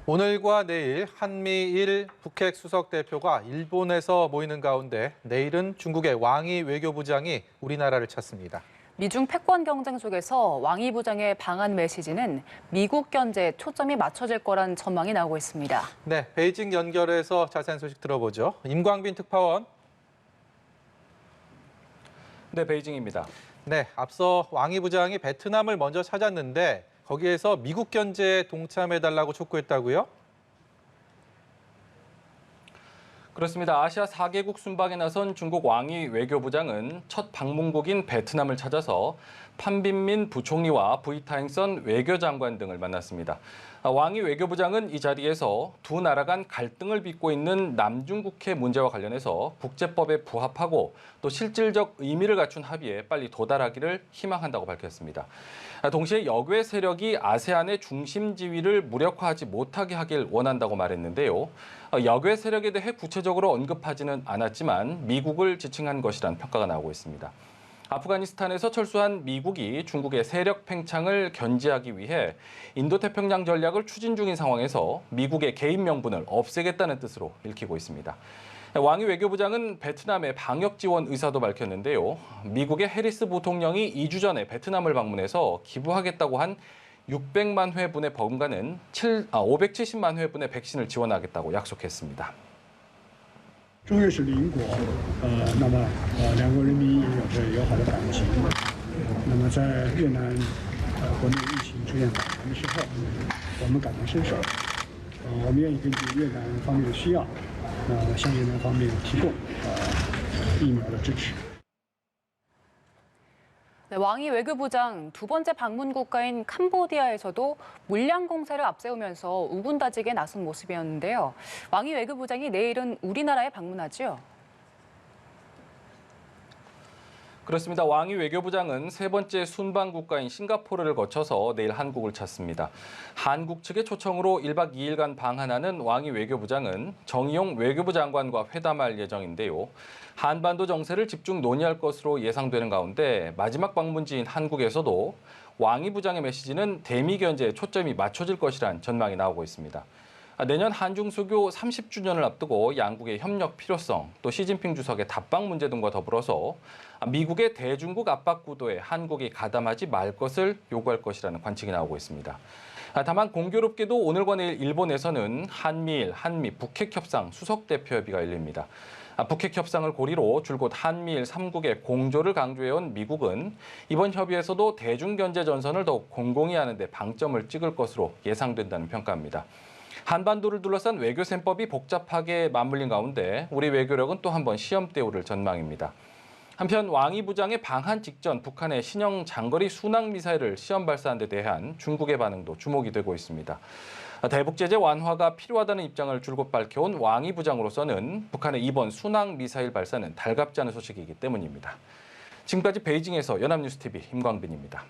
오늘과 내일 한미일 북핵 수석 대표가 일본에서 모이는 가운데 내일은 중국의 왕이 외교부장이 우리나라를 찾습니다. 미중 패권 경쟁 속에서 왕이 부장의 방한 메시지는 미국 견제에 초점이 맞춰질 거란 전망이 나오고 있습니다. 네, 베이징 연결해서 자세한 소식 들어보죠. 임광빈 특파원. 네, 베이징입니다. 네, 앞서 왕이 부장이 베트남을 먼저 찾았는데 거기에서 미국 견제에 동참해달라고 촉구했다고요? 그렇습니다. 아시아 4개국 순방에 나선 중국 왕이 외교부장은 첫 방문국인 베트남을 찾아서 판빈민 부총리와 부이타행선 외교장관 등을 만났습니다. 왕이 외교부장은 이 자리에서 두 나라 간 갈등을 빚고 있는 남중국해 문제와 관련해서 국제법에 부합하고 또 실질적 의미를 갖춘 합의에 빨리 도달하기를 희망한다고 밝혔습니다. 동시에 역외 세력이 아세안의 중심 지위를 무력화하지 못하게 하길 원한다고 말했는데요. 역외 세력에 대해 구체적으로 언급하지는 않았지만 미국을 지칭한 것이란 평가가 나오고 있습니다. 아프가니스탄에서 철수한 미국이 중국의 세력 팽창을 견제하기 위해 인도태평양 전략을 추진 중인 상황에서 미국의 개입 명분을 없애겠다는 뜻으로 읽히고 있습니다. 왕이 외교부장은 베트남의 방역 지원 의사도 밝혔는데요. 미국의 해리스 부통령이 2주 전에 베트남을 방문해서 기부하겠다고 한 600만 회분의 버금가는 570만 회분의 백신을 지원하겠다고 약속했습니다. 中越是邻国，那么两国人民也有着友好的感情。那么在越南国内疫情出现反弹的时候，我们感同身受，我们愿意根据越南方面的需要，向越南方面提供疫苗的支持。 네, 왕이 외교부장 두 번째 방문 국가인 캄보디아에서도 물량 공세를 앞세우면서 우군다지게 나선 모습이었는데요. 왕이 외교부장이 내일은 우리나라에 방문하죠. 그렇습니다. 왕이 외교부장은 세 번째 순방 국가인 싱가포르를 거쳐서 내일 한국을 찾습니다. 한국 측의 초청으로 1박 2일간 방한하는 왕이 외교부장은 정의용 외교부 장관과 회담할 예정인데요. 한반도 정세를 집중 논의할 것으로 예상되는 가운데 마지막 방문지인 한국에서도 왕이 부장의 메시지는 대미 견제에 초점이 맞춰질 것이란 전망이 나오고 있습니다. 내년 한중 수교 30주년을 앞두고 양국의 협력 필요성, 또 시진핑 주석의 답방 문제 등과 더불어서 미국의 대중국 압박 구도에 한국이 가담하지 말 것을 요구할 것이라는 관측이 나오고 있습니다. 다만 공교롭게도 오늘과 내일 일본에서는 한미일, 한미 북핵 협상 수석 대표 협의가 열립니다. 북핵 협상을 고리로 줄곧 한미일 3국의 공조를 강조해온 미국은 이번 협의에서도 대중 견제 전선을 더욱 공공히 하는 데 방점을 찍을 것으로 예상된다는 평가입니다. 한반도를 둘러싼 외교 셈법이 복잡하게 맞물린 가운데 우리 외교력은 또 한 번 시험대에 오를 전망입니다. 한편 왕이 부장의 방한 직전 북한의 신형 장거리 순항 미사일을 시험 발사한 데 대한 중국의 반응도 주목이 되고 있습니다. 대북 제재 완화가 필요하다는 입장을 줄곧 밝혀온 왕이 부장으로서는 북한의 이번 순항 미사일 발사는 달갑지 않은 소식이기 때문입니다. 지금까지 베이징에서 연합뉴스TV 임광빈입니다.